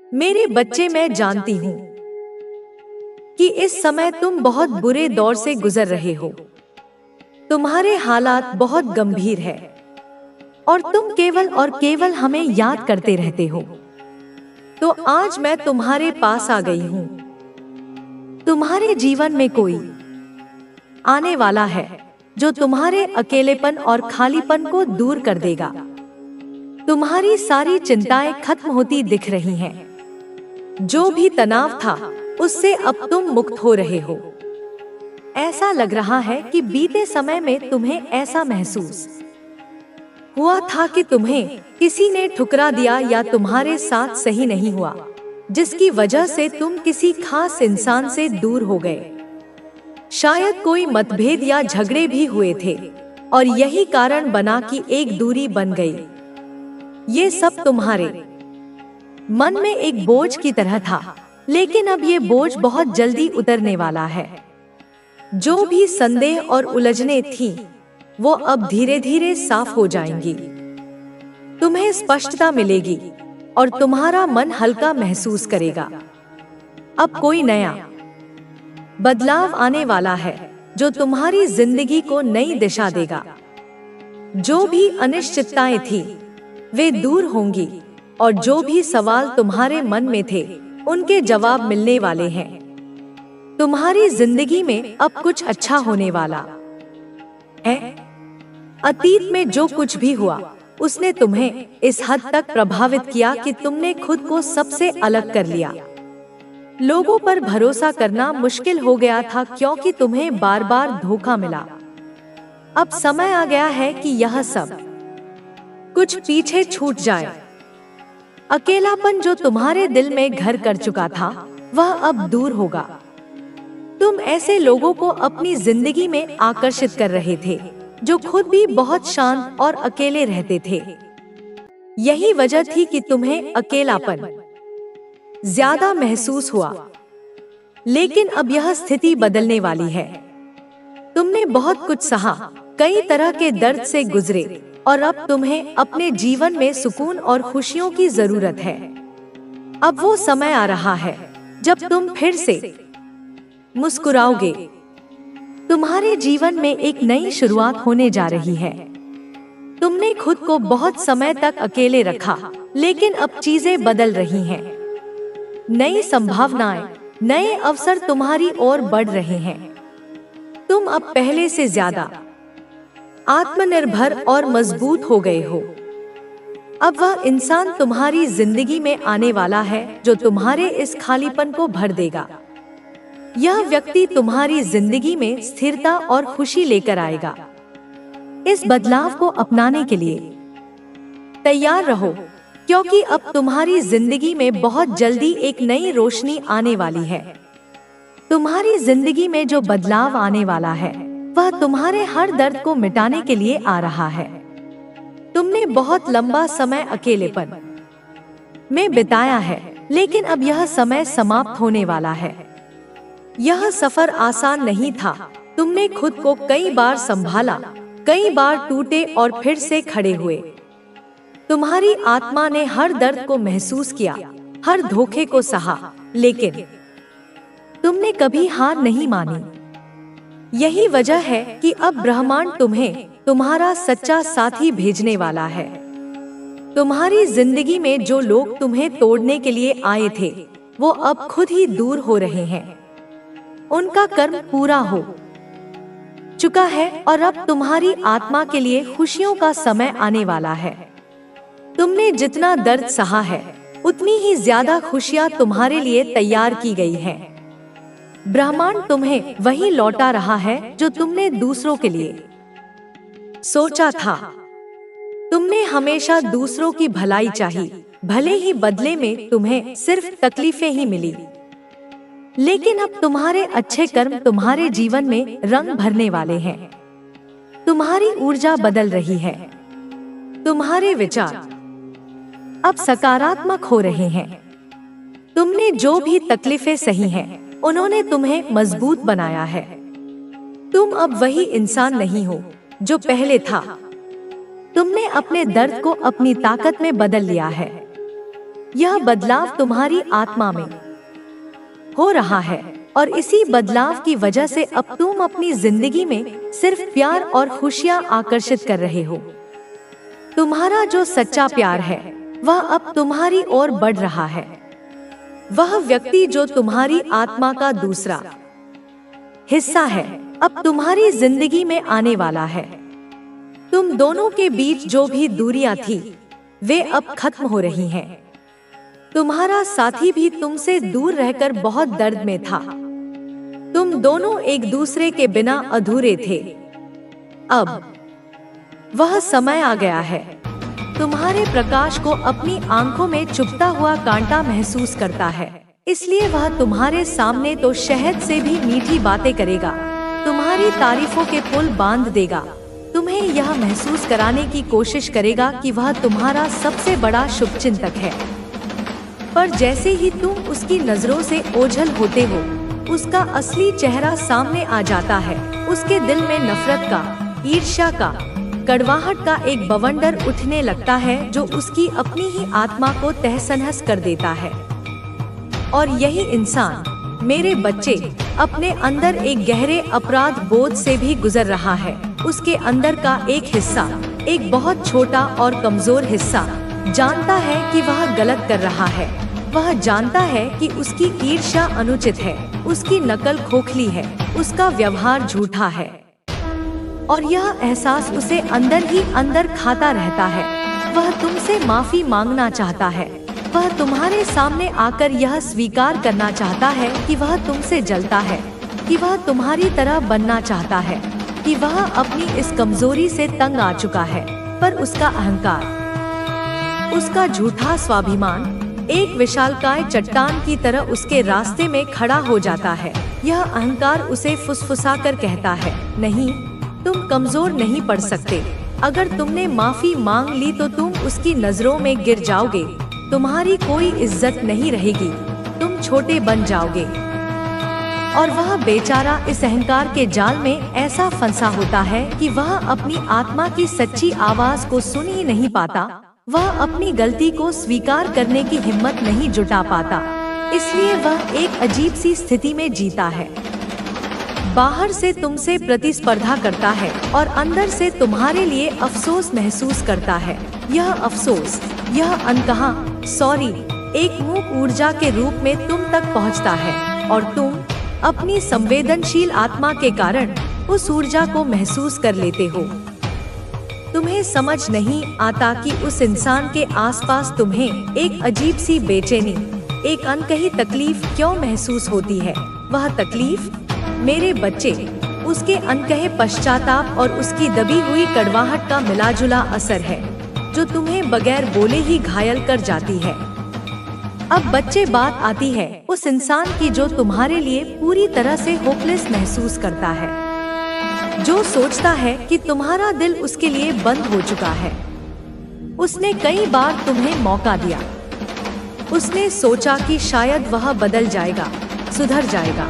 मेरे बच्चे, मैं जानती हूँ कि इस समय तुम बहुत बुरे दौर से गुजर रहे हो। तुम्हारे हालात बहुत गंभीर है और तुम केवल और केवल हमें याद करते रहते हो। तो आज मैं तुम्हारे पास आ गई हूँ। तुम्हारे जीवन में कोई आने वाला है जो तुम्हारे अकेलेपन और खालीपन को दूर कर देगा। तुम्हारी सारी चिंताएं खत्म होती दिख रही हैं। जो भी तनाव था उससे अब तुम मुक्त हो रहे हो। ऐसा लग रहा है कि बीते समय में तुम्हें ऐसा महसूस हुआ था कि तुम्हें किसी ने ठुकरा दिया या तुम्हारे साथ सही नहीं हुआ, जिसकी वजह से तुम किसी खास इंसान से दूर हो गए। शायद कोई मतभेद या झगड़े भी हुए थे और यही कारण बना कि एक दूरी बन गई। ये सब तुम्हारे मन में एक बोझ की तरह था, लेकिन अब ये बोझ बहुत जल्दी उतरने वाला है। जो भी संदेह और उलझने थी वो अब धीरे धीरे साफ हो जाएंगी। तुम्हें स्पष्टता मिलेगी और तुम्हारा मन हल्का महसूस करेगा। अब कोई नया बदलाव आने वाला है जो तुम्हारी जिंदगी को नई दिशा देगा। जो भी अनिश्चितताएं थी वे दूर होंगी और जो भी सवाल तुम्हारे मन में थे उनके जवाब मिलने वाले हैं। तुम्हारी जिंदगी में अब कुछ अच्छा होने वाला है। अतीत में जो कुछ भी हुआ उसने तुम्हें इस हद तक प्रभावित किया कि तुमने खुद को सबसे अलग कर लिया। लोगों पर भरोसा करना मुश्किल हो गया था क्योंकि तुम्हें बार बार धोखा मिला। अब समय आ गया है कि यह सब कुछ पीछे छूट जाए। अकेलापन जो तुम्हारे दिल में घर कर चुका था वह अब दूर होगा। तुम ऐसे लोगों को अपनी जिंदगी में आकर्षित कर रहे थे जो खुद भी बहुत शांत और अकेले रहते थे। यही वजह थी कि तुम्हें अकेलापन ज्यादा महसूस हुआ। लेकिन अब यह स्थिति बदलने वाली है। तुमने बहुत कुछ सहा, कई तरह के दर्द से गुजरे और अब तुम्हें अपने जीवन में सुकून और खुशियों की जरूरत है। अब वो समय आ रहा है जब तुम फिर से मुस्कुराओगे। तुम्हारे जीवन में एक नई शुरुआत होने जा रही है। तुमने खुद को बहुत समय तक अकेले रखा, लेकिन अब चीजें बदल रही हैं। नई संभावनाएं, नए अवसर तुम्हारी ओर बढ़ रहे हैं। तुम अब पहले से ज्यादा आत्मनिर्भर और मजबूत हो गए हो। अब वह इंसान तुम्हारी जिंदगी में आने वाला है जो तुम्हारे इस खालीपन को भर देगा। यह व्यक्ति तुम्हारी जिंदगी में स्थिरता और खुशी लेकर आएगा। इस बदलाव को अपनाने के लिए तैयार रहो, क्योंकि अब तुम्हारी जिंदगी में बहुत जल्दी एक नई रोशनी आने वाली है। तुम्हारी जिंदगी में जो बदलाव आने वाला है वह तुम्हारे हर दर्द को मिटाने के लिए आ रहा है। तुमने बहुत लंबा समय अकेलेपन में बिताया है, लेकिन अब यह समय समाप्त होने वाला है। यह सफर आसान नहीं था। तुमने खुद को कई बार संभाला, कई बार टूटे और फिर से खड़े हुए। तुम्हारी आत्मा ने हर दर्द को महसूस किया, हर धोखे को सहा, लेकिन तुमने कभी हार नहीं मानी। यही वजह है कि अब ब्रह्मांड तुम्हें तुम्हारा सच्चा साथी भेजने वाला है। तुम्हारी जिंदगी में जो लोग तुम्हें तोड़ने के लिए आए थे वो अब खुद ही दूर हो रहे हैं। उनका कर्म पूरा हो चुका है और अब तुम्हारी आत्मा के लिए खुशियों का समय आने वाला है। तुमने जितना दर्द सहा है उतनी ही ज्यादा खुशियां तुम्हारे लिए तैयार की गई हैं। ब्रह्मांड तुम्हें वही लौटा रहा है जो तुमने दूसरों के लिए सोचा था। तुमने हमेशा दूसरों की भलाई चाही, भले ही बदले में तुम्हें सिर्फ तकलीफें ही मिली। लेकिन अब तुम्हारे अच्छे कर्म तुम्हारे जीवन में रंग भरने वाले हैं। तुम्हारी ऊर्जा बदल रही है। तुम्हारे विचार अब सकारात्मक हो रहे हैं। तुमने जो भी तकलीफें सही हैं, उन्होंने तुम्हें मजबूत बनाया है। तुम अब वही इंसान नहीं हो जो पहले था। तुमने अपने दर्द को अपनी ताकत में बदल लिया है। यह बदलाव तुम्हारी आत्मा में हो रहा है और इसी बदलाव की वजह से अब तुम अपनी जिंदगी में सिर्फ प्यार और खुशियाँ आकर्षित कर रहे हो। तुम्हारा जो सच्चा प्यार है वह अब तुम्हारी ओर बढ़ रहा है। वह व्यक्ति जो तुम्हारी आत्मा का दूसरा हिस्सा है अब तुम्हारी जिंदगी में आने वाला है। तुम दोनों के बीच जो भी दूरियां थी वे अब खत्म हो रही हैं। तुम्हारा साथी भी तुमसे दूर रहकर बहुत दर्द में था। तुम दोनों एक दूसरे के बिना अधूरे थे। अब वह समय आ गया है। तुम्हारे प्रकाश को अपनी आंखों में चुभता हुआ कांटा महसूस करता है, इसलिए वह तुम्हारे सामने तो शहद से भी मीठी बातें करेगा, तुम्हारी तारीफों के पुल बांध देगा, तुम्हें यह महसूस कराने की कोशिश करेगा कि वह तुम्हारा सबसे बड़ा शुभचिंतक है। पर जैसे ही तुम उसकी नजरों से ओझल होते हो, उसका असली चेहरा सामने आ जाता है। उसके दिल में नफरत का, ईर्ष्या का, कड़वाहट का एक बवंडर उठने लगता है जो उसकी अपनी ही आत्मा को तहस-नहस कर देता है। और यही इंसान, मेरे बच्चे, अपने अंदर एक गहरे अपराध बोध से भी गुजर रहा है। उसके अंदर का एक हिस्सा, एक बहुत छोटा और कमजोर हिस्सा, जानता है कि वह गलत कर रहा है। वह जानता है कि उसकी ईर्ष्या अनुचित है, उसकी नकल खोखली है, उसका व्यवहार झूठा है। और यह एहसास उसे अंदर ही अंदर खाता रहता है। वह तुमसे माफी मांगना चाहता है। वह तुम्हारे सामने आकर यह स्वीकार करना चाहता है कि वह तुमसे जलता है, कि वह तुम्हारी तरह बनना चाहता है, कि वह अपनी इस कमजोरी से तंग आ चुका है। पर उसका अहंकार, उसका झूठा स्वाभिमान एक विशालकाय चट्टान की तरह उसके रास्ते में खड़ा हो जाता है। यह अहंकार उसे फुसफुसाकर कहता है, नहीं, तुम कमजोर नहीं पड़ सकते। अगर तुमने माफी मांग ली तो तुम उसकी नजरों में गिर जाओगे, तुम्हारी कोई इज्जत नहीं रहेगी, तुम छोटे बन जाओगे। और वह बेचारा इस अहंकार के जाल में ऐसा फंसा होता है कि वह अपनी आत्मा की सच्ची आवाज को सुन ही नहीं पाता। वह अपनी गलती को स्वीकार करने की हिम्मत नहीं जुटा पाता, इसलिए वह एक अजीब सी स्थिति में जीता है। बाहर से तुमसे प्रतिस्पर्धा करता है और अंदर से तुम्हारे लिए अफसोस महसूस करता है। यह अफसोस, यह अनकहा सॉरी एक मूक ऊर्जा के रूप में तुम तक पहुंचता है और तुम अपनी संवेदनशील आत्मा के कारण उस ऊर्जा को महसूस कर लेते हो। तुम्हें समझ नहीं आता कि उस इंसान के आसपास तुम्हें एक अजीब सी बेचैनी, एक अनकही तकलीफ क्यों महसूस होती है। वह तकलीफ, मेरे बच्चे, उसके अनकहे पश्चाताप और उसकी दबी हुई कड़वाहट का मिलाजुला असर है जो तुम्हें बगैर बोले ही घायल कर जाती है। अब बच्चे, बात आती है उस इंसान की जो तुम्हारे लिए पूरी तरह से होपलेस महसूस करता है, जो सोचता है कि तुम्हारा दिल उसके लिए बंद हो चुका है। उसने कई बार तुम्हें मौका दिया। उसने सोचा कि शायद वह बदल जाएगा, सुधर जाएगा,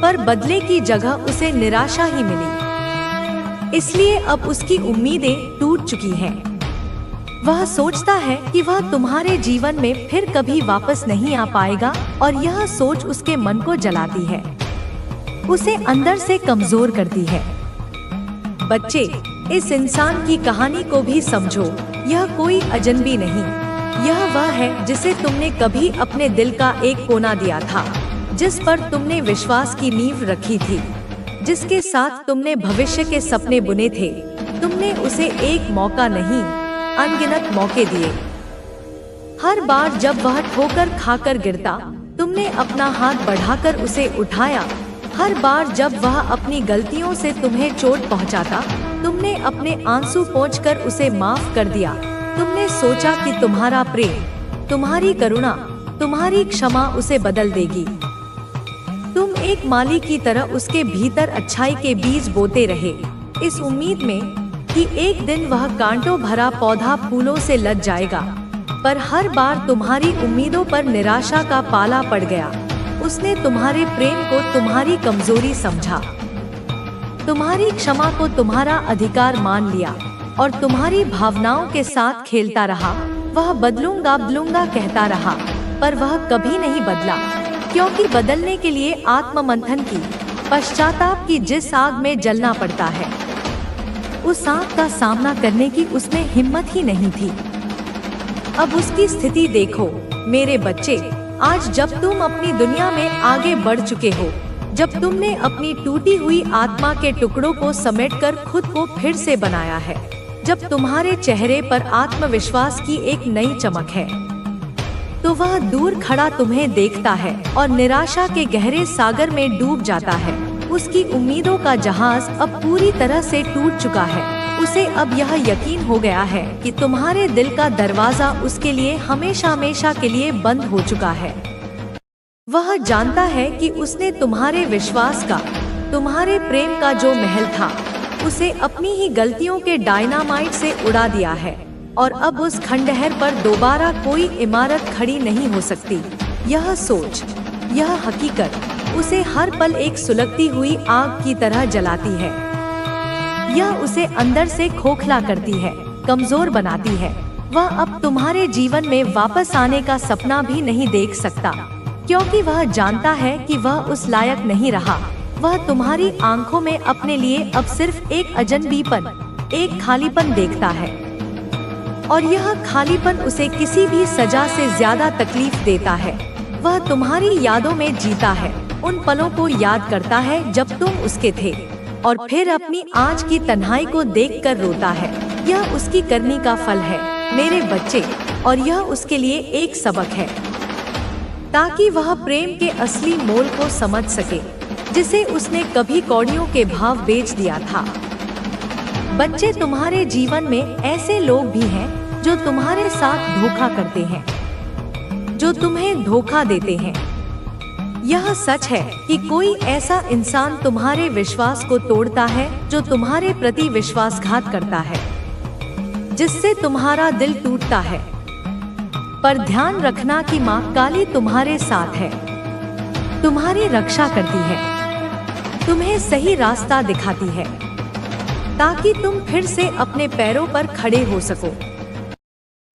पर बदले की जगह उसे निराशा ही मिली। इसलिए अब उसकी उम्मीदें टूट चुकी हैं। वह सोचता है कि वह तुम्हारे जीवन में फिर कभी वापस नहीं आ पाएगा और यह सोच उसके मन को जलाती है, उसे अंदर से कमजोर करती है। बच्चे, इस इंसान की कहानी को भी समझो। यह कोई अजनबी नहीं, यह वह है जिसे तुमने कभी अपने दिल का एक कोना दिया था, जिस पर तुमने विश्वास की नींव रखी थी, जिसके साथ तुमने भविष्य के सपने बुने थे। तुमने उसे एक मौका नहीं, अनगिनत मौके दिए। हर बार जब वह ठोकर खाकर गिरता, तुमने अपना हाथ बढ़ाकर उसे उठाया। हर बार जब वह अपनी गलतियों से तुम्हें चोट पहुंचाता, तुमने अपने आंसू पोंछकर उसे माफ कर दिया। तुमने सोचा कि तुम्हारा प्रेम, तुम्हारी करुणा, तुम्हारी क्षमा उसे बदल देगी। तुम एक माली की तरह उसके भीतर अच्छाई के बीज बोते रहे, इस उम्मीद में कि एक दिन वह कांटों भरा पौधा फूलों से लद जाएगा। पर हर बार तुम्हारी उम्मीदों पर निराशा का पाला पड़ गया। उसने तुम्हारे प्रेम को तुम्हारी कमजोरी समझा, तुम्हारी क्षमा को तुम्हारा अधिकार मान लिया और तुम्हारी भावनाओं के साथ खेलता रहा। वह बदलूंगा कहता रहा, पर वह कभी नहीं बदला, क्योंकि बदलने के लिए आत्ममंथन की, पश्चाताप की जिस आग में जलना पड़ता है, उस आग का सामना करने की उसमें हिम्मत ही नहीं थी। अब उसकी स्थिति देखो मेरे बच्चे। आज जब तुम अपनी दुनिया में आगे बढ़ चुके हो, जब तुमने अपनी टूटी हुई आत्मा के टुकड़ों को समेटकर खुद को फिर से बनाया है, जब तुम्हारे चेहरे पर आत्मविश्वास की एक नई चमक है, तो वह दूर खड़ा तुम्हें देखता है और निराशा के गहरे सागर में डूब जाता है। उसकी उम्मीदों का जहाज अब पूरी तरह से टूट चुका है। उसे अब यह यकीन हो गया है कि तुम्हारे दिल का दरवाजा उसके लिए हमेशा हमेशा के लिए बंद हो चुका है। वह जानता है कि उसने तुम्हारे विश्वास का, तुम्हारे प्रेम का जो महल था, उसे अपनी ही गलतियों के डायनामाइट से उड़ा दिया है, और अब उस खंडहर पर दोबारा कोई इमारत खड़ी नहीं हो सकती। यह सोच, यह हकीकत उसे हर पल एक सुलगती हुई आग की तरह जलाती है। यह उसे अंदर से खोखला करती है, कमजोर बनाती है। वह अब तुम्हारे जीवन में वापस आने का सपना भी नहीं देख सकता, क्योंकि वह जानता है कि वह उस लायक नहीं रहा। वह तुम्हारी आंखों में अपने लिए अब सिर्फ एक अजनबीपन, एक खालीपन देखता है, और यह खालीपन उसे किसी भी सजा से ज्यादा तकलीफ देता है। वह तुम्हारी यादों में जीता है, उन पलों को याद करता है जब तुम उसके थे, और फिर अपनी आज की तन्हाई को देखकर रोता है। यह उसकी करनी का फल है मेरे बच्चे, और यह उसके लिए एक सबक है, ताकि वह प्रेम के असली मोल को समझ सके, जिसे उसने कभी कौड़ियों के भाव बेच दिया था। बच्चे, तुम्हारे जीवन में ऐसे लोग भी हैं जो तुम्हारे साथ धोखा करते हैं, जो तुम्हें धोखा देते हैं। यह सच है कि कोई ऐसा इंसान तुम्हारे विश्वास को तोड़ता है जो तुम्हारे प्रति विश्वासघात करता है, जिससे तुम्हारा दिल टूटता है। पर ध्यान रखना कि माँ काली तुम्हारे साथ है, तुम्हारी रक्षा करती है, तुम्हें सही रास्ता दिखाती है, ताकि तुम फिर से अपने पैरों पर खड़े हो सको।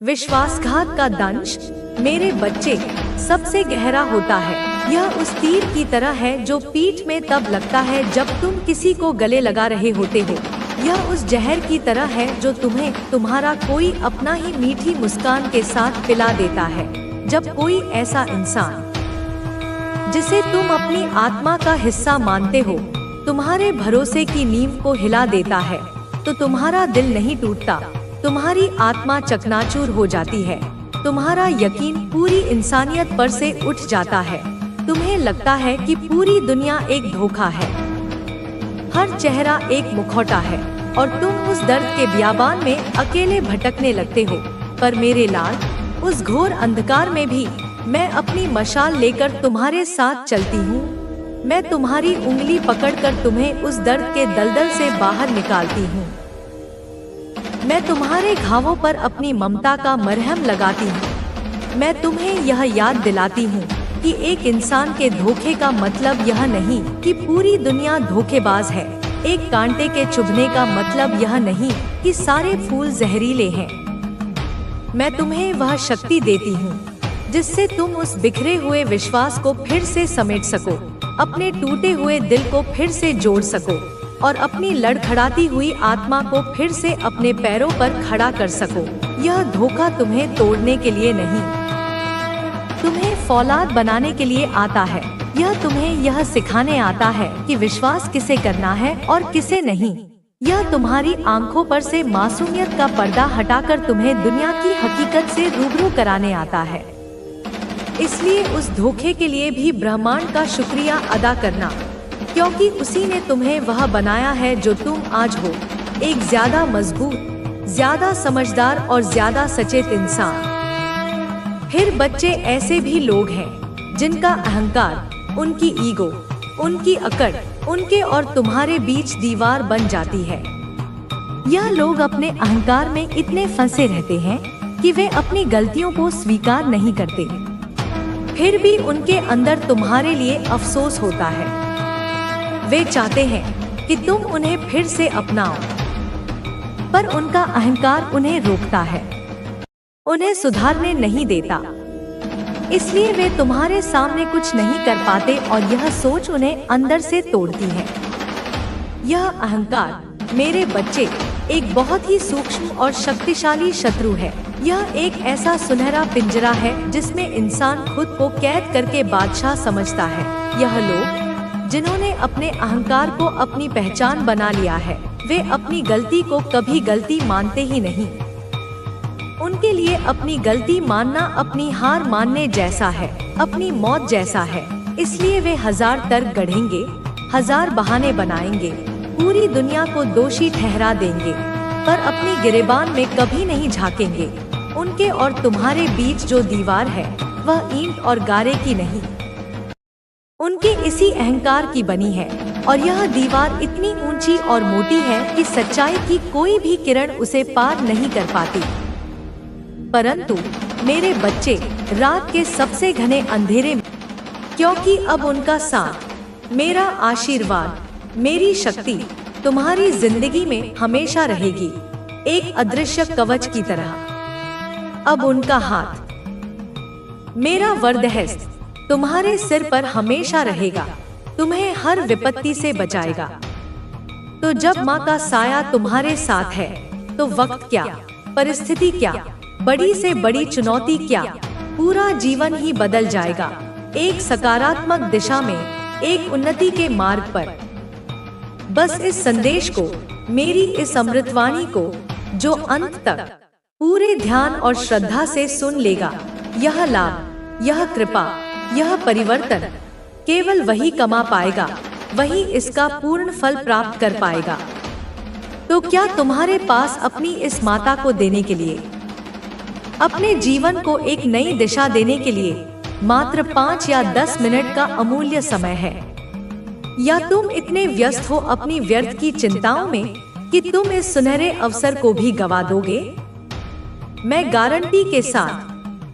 विश्वासघात का दंश मेरे बच्चे सबसे गहरा होता है। यह उस तीर की तरह है जो पीठ में तब लगता है जब तुम किसी को गले लगा रहे होते हो। यह उस जहर की तरह है जो तुम्हें तुम्हारा कोई अपना ही मीठी मुस्कान के साथ पिला देता है। जब कोई ऐसा इंसान जिसे तुम अपनी आत्मा का हिस्सा मानते हो तुम्हारे भरोसे की नींव को हिला देता है, तो तुम्हारा दिल नहीं टूटता, तुम्हारी आत्मा चकनाचूर हो जाती है, तुम्हारा यकीन पूरी इंसानियत पर से उठ जाता है। तुम्हें लगता है कि पूरी दुनिया एक धोखा है, हर चेहरा एक मुखौटा है, और तुम उस दर्द के बियाबान में अकेले भटकने लगते हो। पर मेरे लाल, उस घोर अंधकार में भी मैं अपनी मशाल लेकर तुम्हारे साथ चलती हूँ। मैं तुम्हारी उंगली पकड़कर तुम्हें उस दर्द के दलदल से बाहर निकालती हूँ। मैं तुम्हारे घावों पर अपनी ममता का मरहम लगाती हूँ। मैं तुम्हें यह याद दिलाती हूँ कि एक इंसान के धोखे का मतलब यह नहीं कि पूरी दुनिया धोखेबाज है। एक कांटे के चुभने का मतलब यह नहीं कि सारे फूल जहरीले हैं। मैं तुम्हें वह शक्ति देती हूँ जिससे तुम उस बिखरे हुए विश्वास को फिर से समेट सको, अपने टूटे हुए दिल को फिर से जोड़ सको, और अपनी लड़खड़ाती हुई आत्मा को फिर से अपने पैरों पर खड़ा कर सको। यह धोखा तुम्हें तोड़ने के लिए नहीं, तुम्हें फौलाद बनाने के लिए आता है। यह तुम्हें यह सिखाने आता है कि विश्वास किसे करना है और किसे नहीं। यह तुम्हारी आंखों पर से मासूमियत का पर्दा हटाकर तुम्हें दुनिया की हकीकत से रूबरू कराने आता है। इसलिए उस धोखे के लिए भी ब्रह्मांड का शुक्रिया अदा करना, क्योंकि उसी ने तुम्हें वह बनाया है जो तुम आज हो, एक ज्यादा मजबूत, ज्यादा समझदार और ज्यादा सचेत इंसान। फिर बच्चे, ऐसे भी लोग हैं जिनका अहंकार, उनकी ईगो, उनकी अकड़, उनके और तुम्हारे बीच दीवार बन जाती है। यह लोग अपने अहंकार में इतने फंसे रहते हैं कि वे अपनी गलतियों को स्वीकार नहीं करते। फिर भी उनके अंदर तुम्हारे लिए अफसोस होता है। वे चाहते हैं कि तुम उन्हें फिर से अपनाओ, पर उनका अहंकार उन्हें रोकता है। उन्हें सुधारने नहीं देता। इसलिए वे तुम्हारे सामने कुछ नहीं कर पाते और यह सोच उन्हें अंदर से तोड़ती है। यह अहंकार, मेरे बच्चे, एक बहुत ही सूक्ष्म और शक्तिशाली शत्रु है। यह एक ऐसा सुनहरा पिंजरा है जिसमें इंसान खुद को कैद करके बादशाह समझता है। यह लोग जिन्होंने अपने अहंकार को अपनी पहचान बना लिया है, वे अपनी गलती को कभी गलती मानते ही नहीं। उनके लिए अपनी गलती मानना अपनी हार मानने जैसा है, अपनी मौत जैसा है। इसलिए वे 1000 तर्क गढ़ेंगे, 1000 बहाने बनाएंगे, पूरी दुनिया को दोषी ठहरा देंगे, पर अपनी गिरेबान में कभी नहीं झांकेंगे। उनके और तुम्हारे बीच जो दीवार है वह ईंट और गारे की नहीं, उनके इसी अहंकार की बनी है। और यह दीवार इतनी ऊंची और मोटी है कि सच्चाई की कोई भी किरण उसे पार नहीं कर पाती। परंतु मेरे बच्चे, रात के सबसे घने अंधेरे में, क्योंकि अब उनका साथ, मेरा आशीर्वाद, मेरी शक्ति तुम्हारी जिंदगी में हमेशा रहेगी, एक अदृश्य कवच की तरह। अब उनका हाथ, मेरा वरदहस्त, तुम्हारे सिर पर हमेशा रहेगा, तुम्हें हर विपत्ति से बचाएगा। तो जब माँ का साया तुम्हारे साथ है, तो वक्त क्या, परिस्थिति क्या, बड़ी से बड़ी चुनौती क्या, पूरा जीवन ही बदल जाएगा, एक सकारात्मक दिशा में, एक उन्नति के मार्ग पर। बस इस संदेश को, मेरी इस अमृतवाणी को, जो अंत तक पूरे ध्यान और श्रद्धा से सुन लेगा, यह लाभ, यह कृपा, यह परिवर्तन केवल वही कमा पाएगा, वही इसका पूर्ण फल प्राप्त कर पाएगा। तो क्या तुम्हारे पास अपनी इस माता को देने के लिए, अपने जीवन को एक नई दिशा देने के लिए मात्र 5 या 10 मिनट का अमूल्य समय है? या तुम इतने व्यस्त हो अपनी व्यर्थ की चिंताओं में कि तुम इस सुनहरे अवसर को भी गवा दोगे? मैं गारंटी के साथ,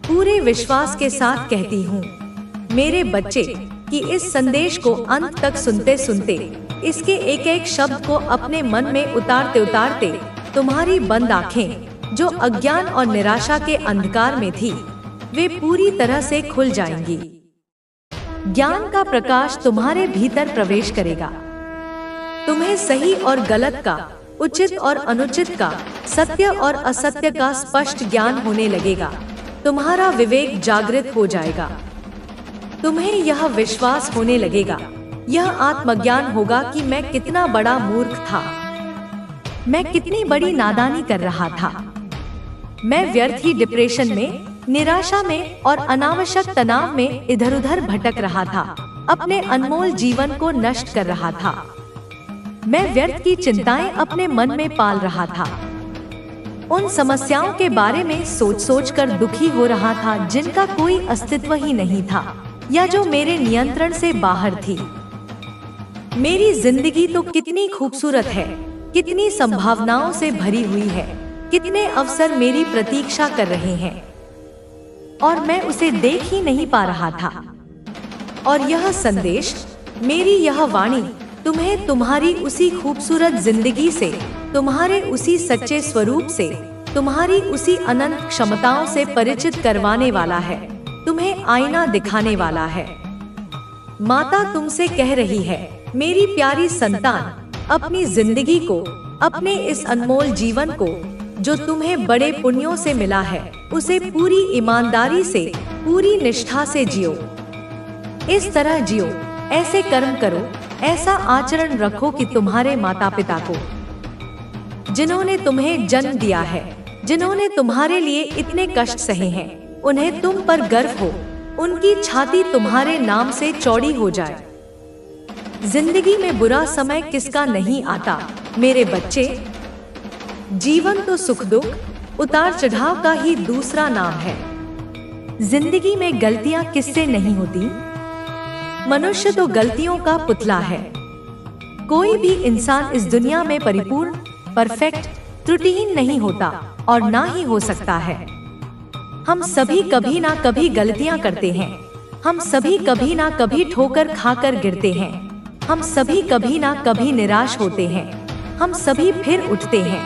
पूरे विश्वास के साथ कहती हूँ मेरे बच्चे, कि इस संदेश को अंत तक सुनते सुनते, इसके एक एक शब्द को अपने मन में उतारते उतारते, तुम्हारी बंद आंखें जो अज्ञान और निराशा के अंधकार में थी, वे पूरी तरह से खुल जाएंगी। ज्ञान का प्रकाश तुम्हारे भीतर प्रवेश करेगा। तुम्हें सही और गलत का, उचित और अनुचित का, सत्य और असत्य का स्पष्ट ज्ञान होने लगेगा। तुम्हारा विवेक जागृत हो जाएगा। तुम्हें यह विश्वास होने लगेगा, यह आत्मज्ञान होगा कि मैं कितना बड़ा मूर्ख था, मैं कितनी बड़ी नादानी कर रहा था। मैं व्यर्थ ही डिप्रेशन में, निराशा में और अनावश्यक तनाव में इधर उधर भटक रहा था, अपने अनमोल जीवन को नष्ट कर रहा था। मैं व्यर्थ की चिंताएं अपने मन में पाल रहा था, उन समस्याओं के बारे में सोच सोच कर दुखी हो रहा था जिनका कोई अस्तित्व ही नहीं था या जो मेरे नियंत्रण से बाहर थी। मेरी जिंदगी तो कितनी खूबसूरत है, कितनी संभावनाओं से भरी हुई है, कितने अवसर मेरी प्रतीक्षा कर रहे हैं और मैं उसे देख ही नहीं पा रहा था। और यह संदेश, मेरी यह वाणी तुम्हें तुम्हारी उसी खूबसूरत जिंदगी से, तुम्हारे उसी सच्चे स्वरूप से, तुम्हारी उसी अनंत क्षमताओं से परिचित करवाने वाला है, तुम्हें आईना दिखाने वाला है। माता तुमसे कह रही है, मेरी प्यारी संतान, अपनी जिंदगी को, अपने इस अनमोल जीवन को जो तुम्हें बड़े पुण्यों से मिला है, उसे पूरी ईमानदारी से, पूरी निष्ठा से जियो। इस तरह जियो, ऐसे कर्म करो, ऐसा आचरण रखो कि तुम्हारे माता पिता को, जिन्होंने तुम्हें जन्म दिया है, जिन्होंने तुम्हारे लिए इतने कष्ट सहे हैं, उन्हें तुम पर गर्व हो, उनकी छाती तुम्हारे नाम से चौड़ी हो जाए। जिंदगी में बुरा समय किसका नहीं आता मेरे बच्चे। जीवन तो सुख दुख, उतार चढ़ाव का ही दूसरा नाम है। जिंदगी में गलतियां किससे नहीं होती? मनुष्य तो गलतियों का पुतला है। कोई भी इंसान इस दुनिया में परिपूर्ण, परफेक्ट, त्रुटिहीन नहीं होता और ना ही हो सकता है। हम सभी कभी ना कभी गलतियां करते हैं। हम सभी कभी ना कभी ठोकर खाकर गिरते हैं। हम सभी कभी ना कभी निराश होते हैं। हम सभी फिर उठते हैं।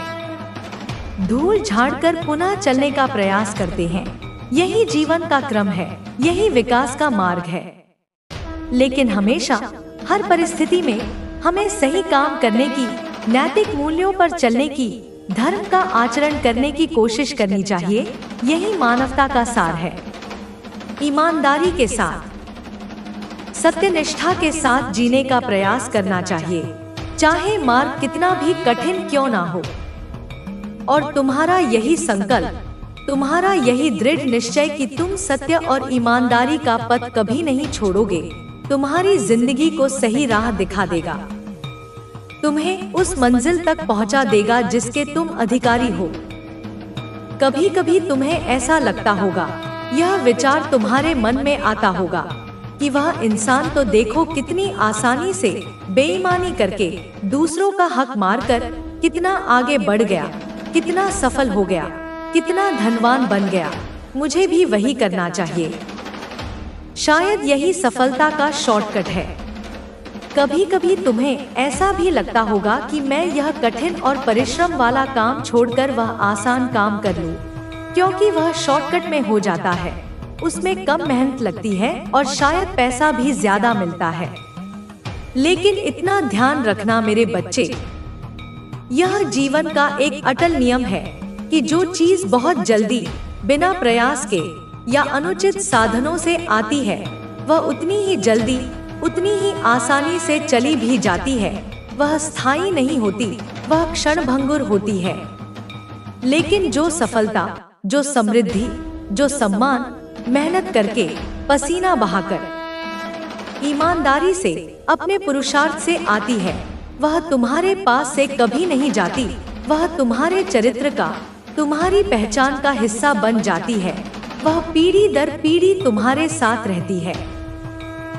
धूल झाड़कर पुनः चलने का प्रयास करते हैं। यही जीवन का क्रम है, यही विकास का मार्ग है। लेकिन हमेशा, हर परिस्थिति में हमें सही काम करने की, नैतिक मूल्यों पर चलने की, धर्म का आचरण करने की कोशिश करनी चाहिए। यही मानवता का सार है। ईमानदारी के साथ, सत्यनिष्ठा के साथ जीने का प्रयास करना चाहिए, चाहे मार्ग कितना भी कठिन क्यों ना हो। और तुम्हारा यही संकल्प, तुम्हारा यही दृढ़ निश्चय कि तुम सत्य और ईमानदारी का पथ कभी नहीं छोड़ोगे, तुम्हारी जिंदगी को सही राह दिखा देगा, तुम्हें उस मंजिल तक पहुंचा देगा जिसके तुम अधिकारी हो। कभी कभी तुम्हें ऐसा लगता होगा, यह विचार तुम्हारे मन में आता होगा कि वह इंसान तो देखो कितनी आसानी से बेईमानी करके, दूसरों का हक मारकर कितना आगे बढ़ गया, कितना सफल हो गया, कितना धनवान बन गया, मुझे भी वही करना चाहिए। शायद यही सफलता का शॉर्टकट है। कभी कभी तुम्हें ऐसा भी लगता होगा कि मैं यह कठिन और परिश्रम वाला काम छोड़कर वह आसान काम कर लूं, क्योंकि वह शॉर्टकट में हो जाता है, उसमें कम मेहनत लगती है और शायद पैसा भी ज्यादा मिलता है। लेकिन इतना ध्यान रखना मेरे बच्चे, यह जीवन का एक अटल नियम है कि जो चीज बहुत जल्दी, बिना प्रयास के या अनुचित साधनों से आती है, वह उतनी ही जल्दी, उतनी ही आसानी से चली भी जाती है। वह स्थायी नहीं होती, वह क्षणभंगुर होती है। लेकिन जो सफलता, जो समृद्धि, जो सम्मान मेहनत करके, पसीना बहाकर, ईमानदारी से, अपने पुरुषार्थ से आती है, वह तुम्हारे पास से कभी नहीं जाती। वह तुम्हारे चरित्र का, तुम्हारी पहचान का हिस्सा बन जाती है। वह पीढ़ी दर पीढ़ी तुम्हारे साथ रहती है।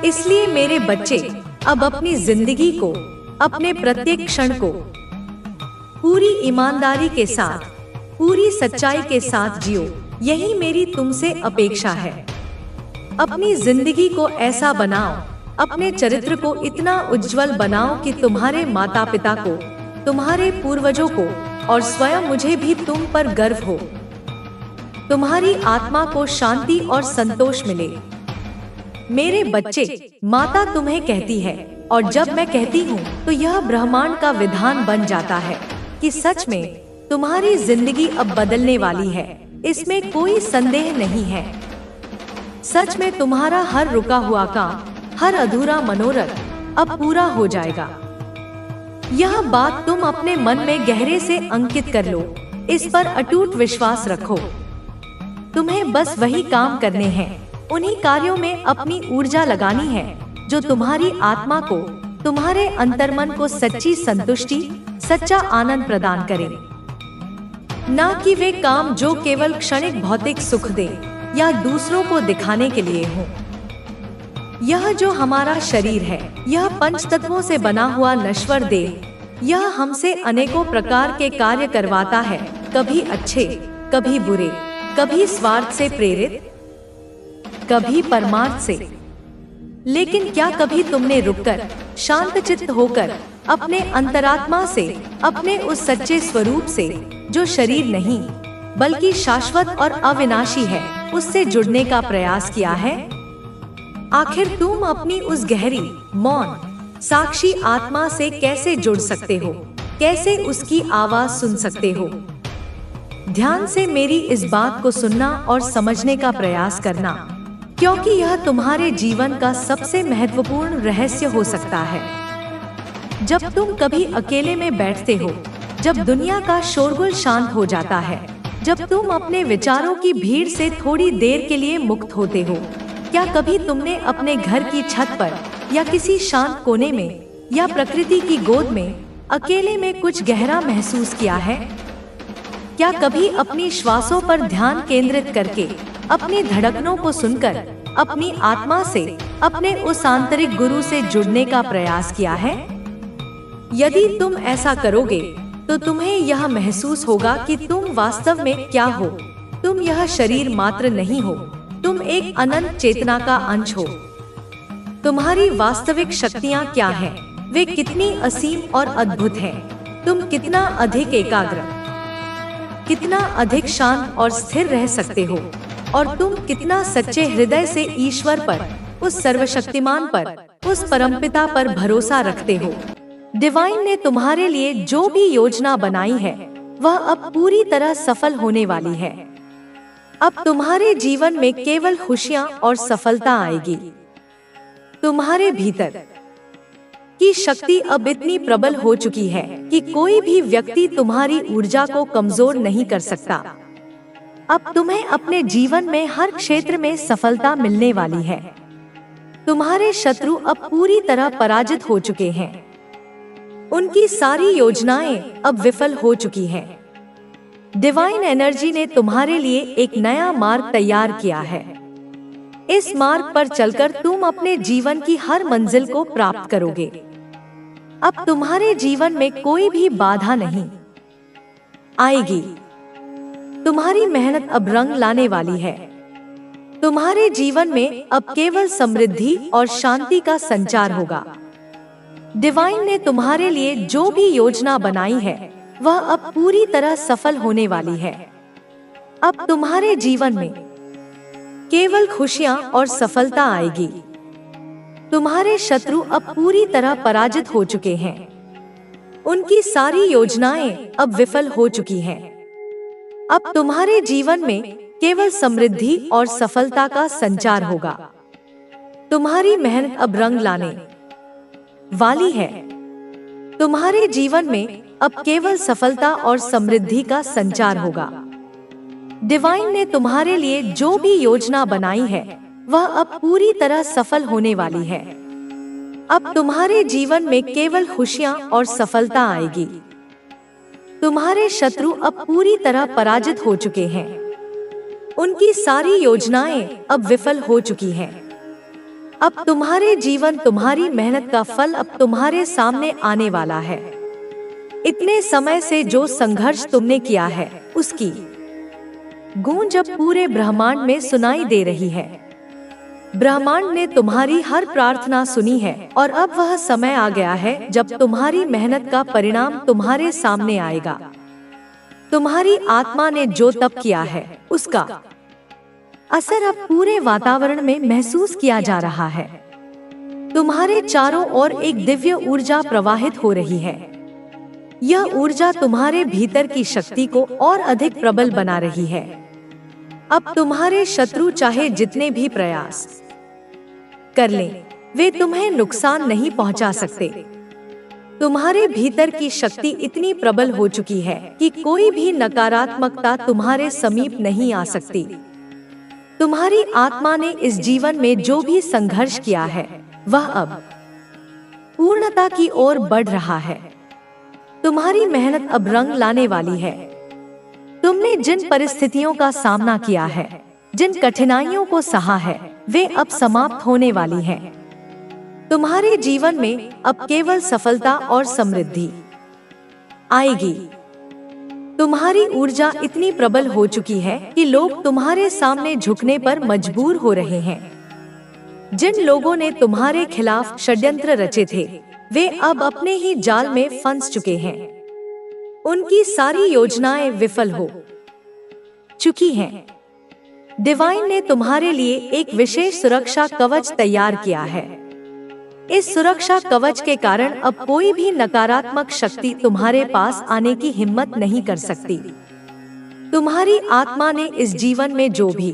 इसलिए मेरे बच्चे, अब अपनी जिंदगी को, अपने प्रत्येक क्षण को पूरी ईमानदारी के साथ, पूरी सच्चाई के साथ जियो। यही मेरी तुमसे अपेक्षा है। अपनी जिंदगी को ऐसा बनाओ, अपने चरित्र को इतना उज्जवल बनाओ कि तुम्हारे माता पिता को, तुम्हारे पूर्वजों को और स्वयं मुझे भी तुम पर गर्व हो। तुम्हारी आत्मा को शांति और संतोष मिले। मेरे बच्चे, माता तुम्हें कहती है, और जब मैं कहती हूँ तो यह ब्रह्मांड का विधान बन जाता है कि सच में तुम्हारी जिंदगी अब बदलने वाली है। इसमें कोई संदेह नहीं है। सच में तुम्हारा हर रुका हुआ काम, हर अधूरा मनोरथ अब पूरा हो जाएगा। यह बात तुम अपने मन में गहरे से अंकित कर लो। इस पर अटूट विश्वास रखो। तुम्हें बस वही काम करने हैं, उन्हीं कार्यों में अपनी ऊर्जा लगानी है जो तुम्हारी आत्मा को, तुम्हारे अंतर्मन को सच्ची संतुष्टि, सच्चा आनंद प्रदान करें। ना कि वे काम जो केवल क्षणिक भौतिक सुख दे या दूसरों को दिखाने के लिए हो। यह जो हमारा शरीर है, यह पंच तत्वों से बना हुआ नश्वर देह, यह हमसे अनेकों प्रकार के कार्य करवाता है, कभी अच्छे, कभी बुरे, कभी स्वार्थ से प्रेरित, कभी परमार्थ से। लेकिन क्या कभी तुमने रुककर, शांत चित्त होकर, अपने अंतरात्मा से, अपने उस सच्चे स्वरूप से, जो शरीर नहीं बल्कि शाश्वत और अविनाशी है, उससे जुड़ने का प्रयास किया है? आखिर तुम अपनी उस गहरी, मौन, साक्षी आत्मा से कैसे जुड़ सकते हो? कैसे उसकी आवाज सुन सकते हो? ध्यान से मेरी इस बात को सुनना और समझने का प्रयास करना, क्योंकि यह तुम्हारे जीवन का सबसे महत्वपूर्ण रहस्य हो सकता है। जब तुम कभी अकेले में बैठते हो, जब दुनिया का शोरगुल शांत हो जाता है, जब तुम अपने विचारों की भीड़ से थोड़ी देर के लिए मुक्त होते हो, क्या कभी तुमने अपने घर की छत पर या किसी शांत कोने में या प्रकृति की गोद में अकेले में कुछ गहरा महसूस किया है? क्या कभी अपनी श्वासों पर ध्यान केंद्रित करके, अपनी धड़कनों को सुनकर, अपनी आत्मा से, अपने उस आंतरिक गुरु से जुड़ने का प्रयास किया है? यदि तुम ऐसा करोगे तो तुम्हें यह महसूस होगा कि तुम वास्तव में क्या हो। तुम यह शरीर मात्र नहीं हो, तुम एक अनंत चेतना का अंश हो। तुम्हारी वास्तविक शक्तियाँ क्या हैं? वे कितनी असीम और अद्भुत हैं। तुम कितना अधिक एकाग्र, कितना अधिक शांत और स्थिर रह सकते हो, और तुम कितना सच्चे हृदय से ईश्वर पर, उस सर्वशक्तिमान पर, उस परमपिता पर भरोसा रखते हो। डिवाइन ने तुम्हारे लिए जो भी योजना बनाई है वह अब पूरी तरह सफल होने वाली है। अब तुम्हारे जीवन में केवल खुशियां और सफलता आएगी। तुम्हारे भीतर की शक्ति अब इतनी प्रबल हो चुकी है कि कोई भी व्यक्ति तुम्हारी ऊर्जा को कमजोर नहीं कर सकता। अब तुम्हें अपने जीवन में हर क्षेत्र में सफलता मिलने वाली है। तुम्हारे शत्रु अब पूरी तरह पराजित हो चुके हैं। उनकी सारी योजनाएं अब विफल हो चुकी हैं। डिवाइन एनर्जी ने तुम्हारे लिए एक नया मार्ग तैयार किया है। इस मार्ग पर चलकर तुम अपने जीवन की हर मंजिल को प्राप्त करोगे। अब तुम्हारे जीवन में कोई भी बाधा नहीं आएगी। तुम्हारी मेहनत अब रंग लाने वाली है। तुम्हारे जीवन में अब केवल समृद्धि और शांति का संचार होगा। डिवाइन ने तुम्हारे लिए जो भी योजना बनाई है वह अब पूरी तरह सफल होने वाली है। अब तुम्हारे जीवन में केवल खुशियां और सफलता आएगी। तुम्हारे शत्रु अब पूरी तरह पराजित हो चुके हैं। उनकी सारी योजनाएं अब विफल हो चुकी हैं। अब तुम्हारे जीवन में केवल समृद्धि और सफलता का संचार होगा। तुम्हारी मेहनत अब रंग लाने वाली है। तुम्हारे जीवन में अब केवल सफलता और समृद्धि का संचार होगा। डिवाइन ने तुम्हारे लिए जो भी योजना बनाई है वह अब पूरी तरह सफल होने वाली है। अब तुम्हारे जीवन में केवल खुशियां और सफलता आएगी। तुम्हारे शत्रु अब पूरी तरह पराजित हो चुके हैं। उनकी सारी योजनाएं अब विफल हो चुकी हैं। अब तुम्हारे जीवन, तुम्हारी मेहनत का फल अब तुम्हारे सामने आने वाला है। इतने समय से जो संघर्ष तुमने किया है उसकी गूंज अब पूरे ब्रह्मांड में सुनाई दे रही है। ब्रह्मांड ने तुम्हारी हर प्रार्थना सुनी है और अब वह समय आ गया है जब तुम्हारी मेहनत का परिणाम तुम्हारे सामने आएगा। तुम्हारी आत्मा ने जो तप किया है उसका असर अब पूरे वातावरण में महसूस किया जा रहा है। तुम्हारे चारों ओर एक दिव्य ऊर्जा प्रवाहित हो रही है। यह ऊर्जा तुम्हारे भीतर की शक्ति को और अधिक प्रबल बना रही है। अब तुम्हारे शत्रु चाहे जितने भी प्रयास कर लें, वे तुम्हें नुकसान नहीं पहुंचा सकते। तुम्हारे भीतर की शक्ति इतनी प्रबल हो चुकी है कि कोई भी नकारात्मकता तुम्हारे समीप नहीं आ सकती। तुम्हारी आत्मा ने इस जीवन में जो भी संघर्ष किया है वह अब पूर्णता की ओर बढ़ रहा है। तुम्हारी मेहनत अब रंग लाने वाली है। तुमने जिन परिस्थितियों का सामना किया है, जिन कठिनाइयों को सहा है, वे अब समाप्त होने वाली हैं। तुम्हारे जीवन में अब केवल सफलता और समृद्धि आएगी। तुम्हारी ऊर्जा इतनी प्रबल हो चुकी है कि लोग तुम्हारे सामने झुकने पर मजबूर हो रहे हैं। जिन लोगों ने तुम्हारे खिलाफ षड्यंत्र रचे थे, वे अब अपने ही जाल में फंस चुके हैं। उनकी सारी योजनाएं विफल हो चुकी हैं। डिवाइन ने तुम्हारे लिए एक विशेष सुरक्षा कवच तैयार किया है। इस सुरक्षा कवच के कारण अब कोई भी नकारात्मक शक्ति तुम्हारे पास आने की हिम्मत नहीं कर सकती। तुम्हारी आत्मा ने इस जीवन में जो भी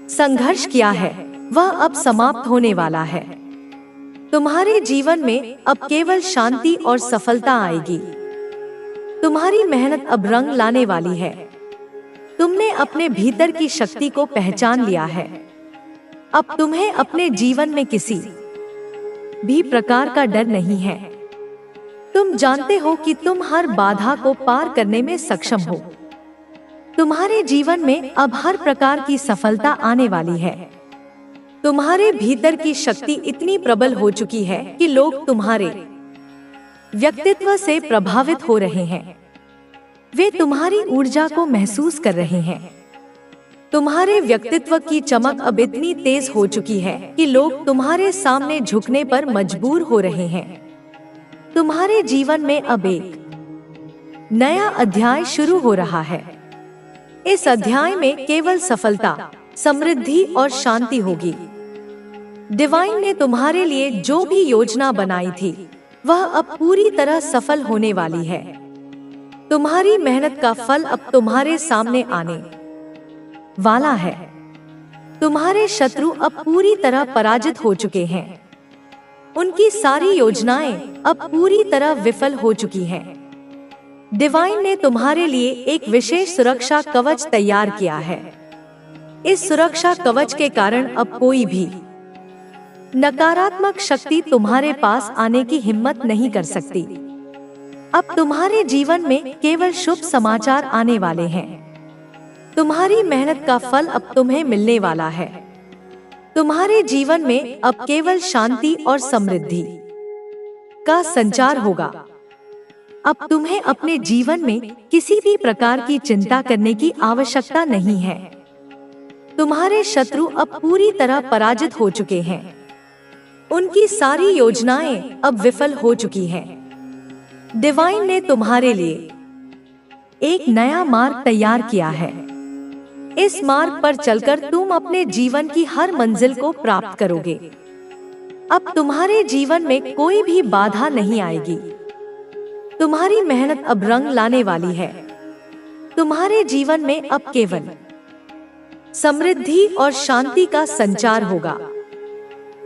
संघर्ष किया है वह अब समाप्त होने वाला है। तुम्हारे जीवन में अब केवल शांति और सफलता आएगी। तुम्हारी मेहनत अब रंग लाने वाली है। तुमने अपने भीतर की शक्ति को पहचान लिया है। अब तुम्हें अपने जीवन में किसी भी प्रकार का डर नहीं है। तुम जानते हो कि तुम हर बाधा को पार करने में सक्षम हो। तुम्हारे जीवन में अब हर प्रकार की सफलता आने वाली है। तुम्हारे भीतर की शक्ति इतनी प्रबल हो चुकी है कि लोग तुम्हारे व्यक्तित्व से प्रभावित हो रहे हैं। वे तुम्हारी ऊर्जा को महसूस कर रहे हैं। तुम्हारे व्यक्तित्व की चमक अब इतनी तेज हो चुकी है कि लोग तुम्हारे सामने झुकने पर मजबूर हो रहे हैं। तुम्हारे जीवन में अब एक नया अध्याय शुरू हो रहा है। इस अध्याय में केवल सफलता, समृद्धि और शांति होगी। डिवाइन ने तुम्हारे लिए जो भी योजना बनाई थी वह अब पूरी तरह सफल होने वाली है। तुम्हारी मेहनत का फल अब तुम्हारे सामने आने वाला है। तुम्हारे शत्रु अब पूरी तरह पराजित हो चुके हैं। उनकी सारी योजनाएं अब पूरी तरह विफल हो चुकी हैं। डिवाइन ने तुम्हारे लिए एक विशेष सुरक्षा कवच तैयार किया है। इस सुरक्षा कवच के कारण अब कोई भी नकारात्मक शक्ति तुम्हारे पास आने की हिम्मत नहीं कर सकती। अब तुम्हारे जीवन में केवल शुभ समाचार आने वाले हैं। तुम्हारी मेहनत का फल अब तुम्हें मिलने वाला है। तुम्हारे जीवन में अब केवल शांति और समृद्धि का संचार होगा। अब तुम्हें अपने जीवन में किसी भी प्रकार की चिंता करने की आवश्यकता नहीं है। तुम्हारे शत्रु अब पूरी तरह पराजित हो चुके हैं। उनकी सारी योजनाएं अब विफल हो चुकी हैं। डिवाइन ने तुम्हारे लिए एक नया मार्ग तैयार किया है। इस मार्ग पर चलकर तुम अपने जीवन की हर मंजिल को प्राप्त करोगे। अब तुम्हारे जीवन में कोई भी बाधा नहीं आएगी। तुम्हारी मेहनत अब रंग लाने वाली है। तुम्हारे जीवन में अब केवल समृद्धि और शांति का संचार होगा।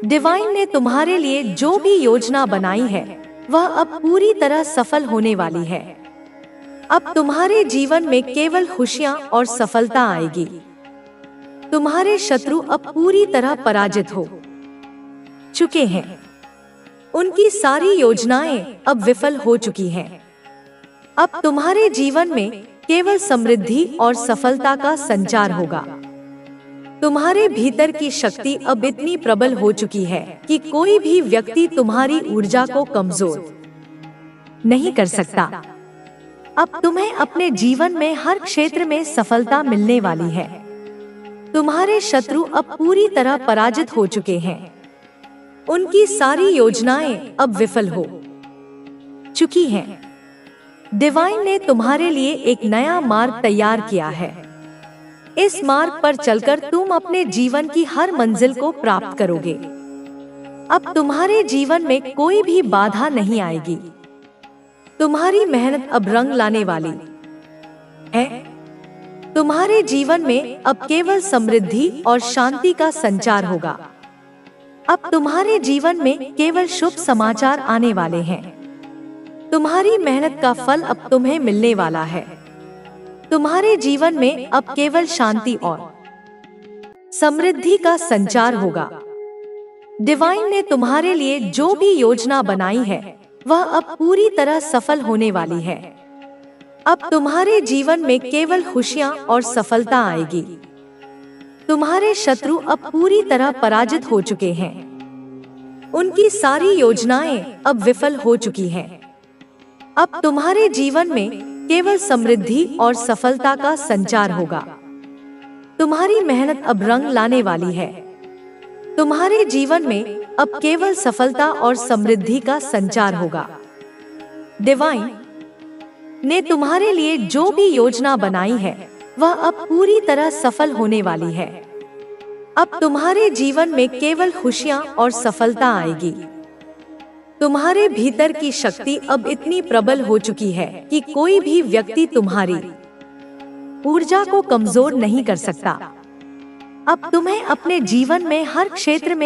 डिवाइन ने तुम्हारे लिए जो भी योजना बनाई है वह अब पूरी तरह सफल होने वाली है। अब तुम्हारे जीवन में केवल खुशियां और सफलता आएगी। तुम्हारे शत्रु अब पूरी तरह पराजित हो चुके हैं। उनकी सारी योजनाएं अब विफल हो चुकी हैं। अब तुम्हारे जीवन में केवल समृद्धि और सफलता का संचार होगा। तुम्हारे भीतर की शक्ति अब इतनी प्रबल हो चुकी है कि कोई भी व्यक्ति तुम्हारी ऊर्जा को कमजोर नहीं कर सकता। अब तुम्हें अपने जीवन में हर क्षेत्र में सफलता मिलने वाली है। तुम्हारे शत्रु अब पूरी तरह पराजित हो चुके हैं। उनकी सारी योजनाएं अब विफल हो चुकी हैं। डिवाइन ने तुम्हारे लिए एक नया मार्ग तैयार किया है। इस मार्ग पर चलकर तुम अपने जीवन की हर मंजिल को प्राप्त करोगे। अब तुम्हारे जीवन में कोई भी बाधा नहीं आएगी। तुम्हारी मेहनत अब रंग लाने वाली है। तुम्हारे जीवन में अब केवल समृद्धि और शांति का संचार होगा। अब तुम्हारे जीवन में केवल शुभ समाचार आने वाले हैं। तुम्हारी मेहनत का फल अब तुम्हें मिलने वाला है। तुम्हारे जीवन में अब केवल शांति और समृद्धि का संचार होगा। डिवाइन ने तुम्हारे लिए जो भी योजना बनाई है वह अब पूरी तरह सफल होने वाली है। अब तुम्हारे जीवन में केवल खुशियां और सफलता आएगी। तुम्हारे शत्रु अब पूरी तरह पराजित हो चुके हैं। उनकी सारी योजनाएं अब विफल हो चुकी हैं। अब तुम्हारे जीवन में केवल समृद्धि और सफलता का संचार होगा। तुम्हारी मेहनत अब रंग लाने वाली है। तुम्हारे जीवन में अब केवल सफलता और समृद्धि का संचार होगा। डिवाइन ने तुम्हारे लिए जो भी योजना बनाई है वह अब पूरी तरह सफल होने वाली है। अब तुम्हारे जीवन में केवल खुशियां और सफलता आएगी। तुम्हारे भीतर की शक्ति अब इतनी प्रबल हो चुकी है कि कोई भी व्यक्ति तुम्हारी ऊर्जा को कमजोर नहीं कर सकता। अब तुम्हें अपने जीवन में हर क्षेत्र में